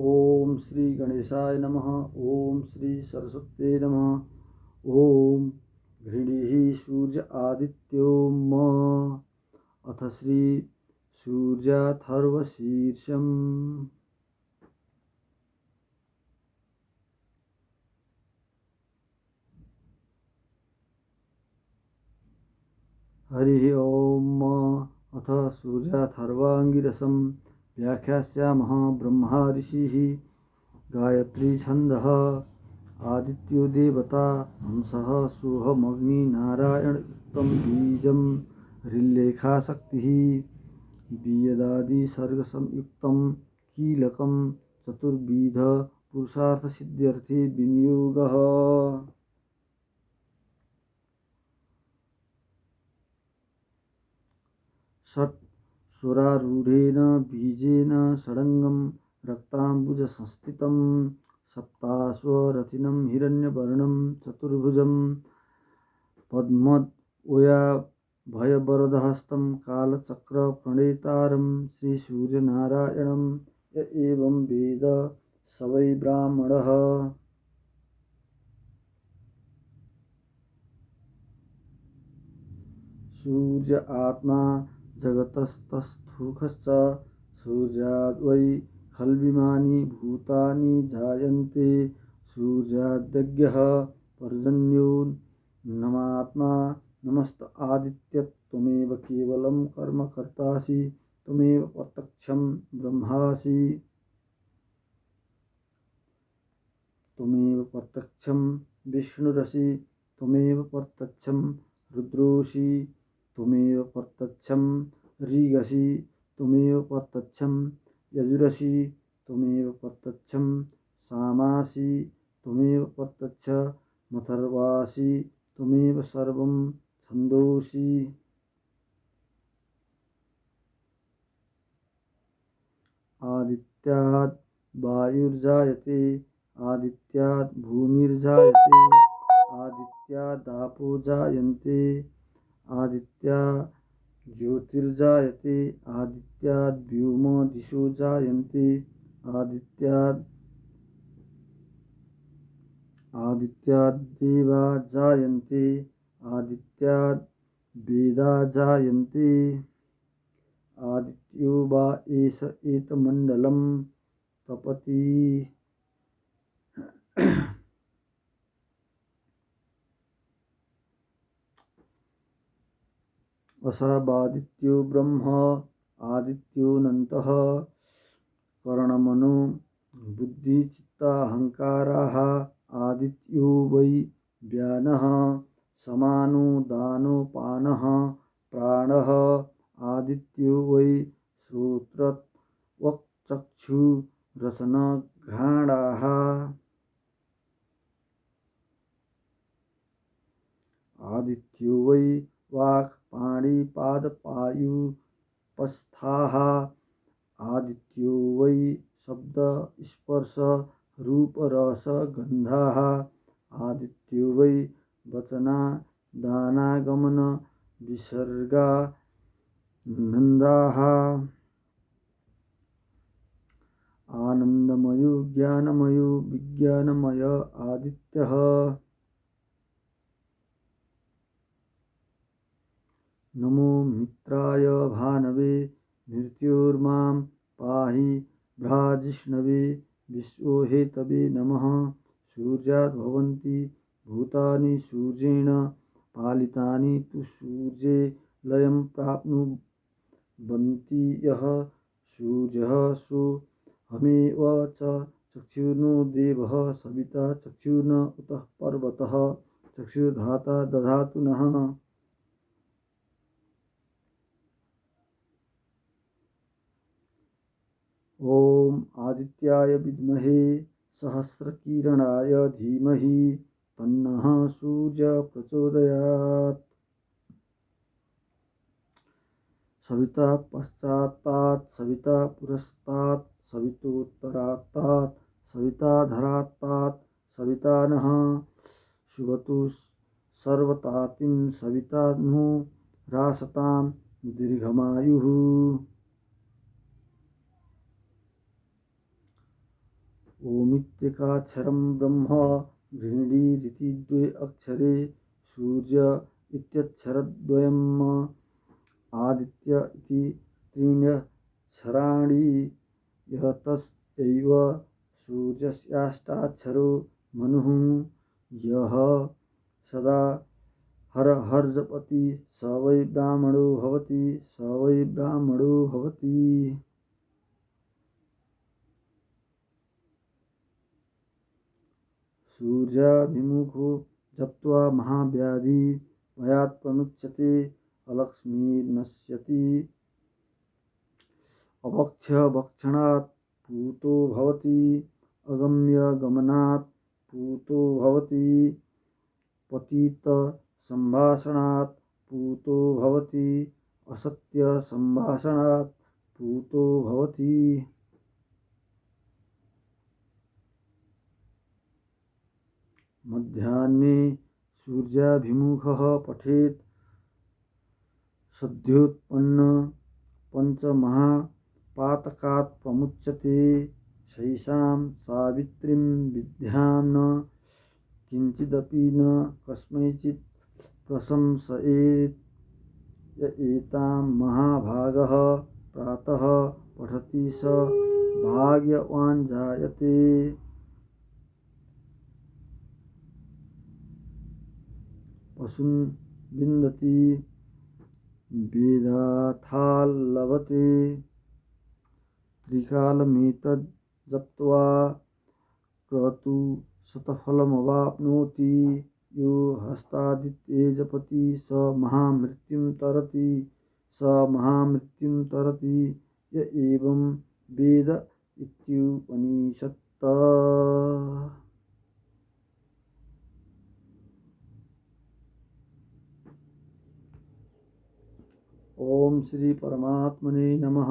ओम श्री गणेशाय नमः। ओम श्री सरस्वत्यै नमः। ओम घृणिः सूर्य आदित्यो म अथ श्री सूर्याथर्वशीर्षम्। हरिः ओम अथ सूर्याथर्वाङ्गिरसं व्याख्यास्यामः। ब्रह्मा ऋषिः गायत्री छन्दः आदित्यो देवता हंसः सोऽहमग्नि नारायणयुक्तं बीजं ऋल्लेखा शक्तिः बीयदादि सर्गसंयुक्तं कीलकं चतुर्विध पुरुषार्थसिद्ध्यर्थे विनियोगः। षट् सुरारूढेन बीजेन षडङ्गं रक्ताम्बुजसंस्थितं सप्ताश्वरथिनं हिरण्यवर्णं चतुर्भुजं पद्मोऽयाभयवरदहस्तं कालचक्रप्रणेतारं श्रीसूर्यनारायणं य एवं वेद स वै ब्राह्मणः। सूर्य आत्मा जगतस्तस्थूखश्च सूर्याद्वै खल्विमानि भूतानि जायन्ते सूर्याद्यज्ञः पर्जन्यो नमात्मा नमस्त आदित्य त्वमेव केवलं कर्म कर्तासि त्वमेव प्रत्यक्षं ब्रह्मासि त्वमेव प्रत्यक्षं विष्णुरसि त्वमेव प्रत्यक्षं रुद्रोऽसि त्वमेव प्रत्यक्षं ऋगसि त्वमेव प्रत्यक्षं यजुरसि त्वमेव प्रत्यक्षं सामासि त्वमेव प्रत्यक्षमथर्वासि त्वमेव सर्वं छन्दोषि। आदित्याद् वायुर्जायते आदित्याद् भूमिर्जायते आदित्यादापो जायन्ते आदित्या ज्योतिर्जायते आदित्याद्व्योम दिशो जायन्ते आदित्याद्देवा जायन्ते आदित्याद् वेदा जायन्ते आदित्यो वा एष एतमण्डलं तपति। असावादित्यो ब्रह्म आदित्योऽनन्तः करणमनो बुद्धिचित्ताहङ्काराः आदित्यो वै व्यानः समानो दानोपानः प्राणः आदित्यो वै श्रोत्रत्वक्चक्षुरसनघ्राणाः आदित्यो वै वाक् पाणिपादपायुपस्थाः आदित्यो वै शब्द स्पर्श रूप रस गन्धाः आदित्यो वै वचनादानागमन विसर्गा नन्दाः आनन्दमयो ज्ञानमयो विज्ञानमय आदित्यः। नमो मित्राय भानवे मृत्योर्मां पाहि भ्राजिष्णवे विश्वोहेतवे नमः। सूर्याद्भवन्ति भूतानि सूर्येण पालितानि तु सूर्ये लयं प्राप्नुवन्ति यः सूर्यः सोऽहमेव च चक्षुर्नो देवः सविता चक्षुर्न उतः पर्वतः चक्षुर्धाता दधातु नः। ओम आदित्याय विद्महे सहस्रकिरणाय धीमहि तन्नः सूर्यः प्रचोदयात्। सविता पश्चात्तात् सविता पुरस्तात् सवितोत्तरात्तात् सविताधरात्तात् सविता नः शुभतु सर्वतातिं सविता नो रासतां दीर्घमायुः। 。 。 。 。 。 。 。 。 。 。 。 。 。 。 。 。 。 。 。 。 。 。 。 。 。 。 。 。 。 。 。 。 。 。 。 。 。 。 。 。 。 。 。 。 。 。 。 。 。 。 。 ॐ आदित्याय विद्महे सहस्रकिरणाय धीमहि तन्नः सूर्यः प्रचोदयात्। ओमित्येकाक्षरं ब्रह्म गृह्णीरिति द्वे अक्षरे सूर्य इत्यक्षरद्वयम् आदित्य इति त्रीण्यक्षराणि यः तस्यैव सूर्यस्याष्टाक्षरो मनुः यः सदा हर हर जपति स वै ब्राह्मणो भवति स वै ब्राह्मणो भवति। सूर्याभिमुखो जप्त्वा महाव्याधि भयात् प्रमुच्यते अलक्ष्मीर्नश्यति अभक्ष्यभक्षणात् पूतो भवति अगम्यगमनात् पूतो भवति पतितसम्भाषणात् पूतो भवति असत्यसम्भाषणात् पूतो भवति। मध्याह्ने सूर्याभिमुखः पठेत् सद्योत्पन्न पञ्चमहापातकात् प्रमुच्यते शैषां सावित्रीं विद्यां न किञ्चिदपि न कस्मैचित् प्रशंसयेत् य एतां महाभागः प्रातः पठति स भाग्यवान् जायते। पशून् विन्दति वेदार्थान् लभते त्रिकालमेतद् जप्त्वा क्रतु शतफलमवाप्नोति यो हस्तादित्ये जपति स महामृत्युं तरति स महामृत्युं तरति य एवं वेद इत्युपनिषत्। ओम श्री परमात्मने नमः।